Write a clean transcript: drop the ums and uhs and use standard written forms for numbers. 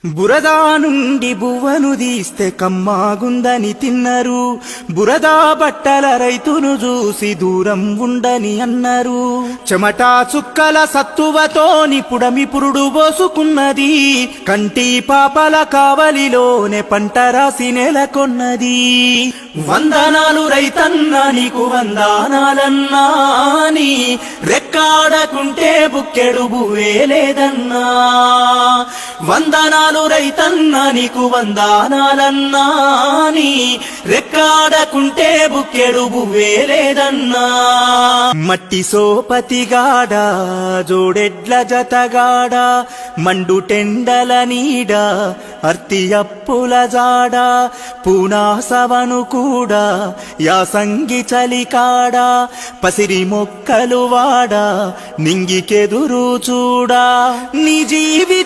బురదా నుండి బువ్వను తీస్తే కమ్మాగుందని తిన్నరు. బురదా బట్టల రైతును చూసి దూరం ఉండని అన్నారు. చెమటా చుక్కల సత్తువతోని పుడమి పురుడు పోసుకున్నది. కంటి పాపల కావలిలోనే పంట రాసి నెలకొన్నది. వందనాలు రైతన్నా నీకు వందనాలన్నా, నీ రెక్కాడకుంటే బుక్కెడు బువ్వే లేదన్నా. వందనాలు రైతన్నా నీకు వందనాలన్నా, నీ రెక్కాడకుంటే బుక్కెడు బువ్వే లేదన్నా. మట్టి సోపతిగాడ జోడెడ్ల జతగాడ, మండు టెండల నీడ అర్తి అప్పుల జాడ, పూనాసవను కూడా యాసంగి చలికాడ, పసిరి మొక్కలు వాడ నింగికెదురు చూడా. నీ జీవిత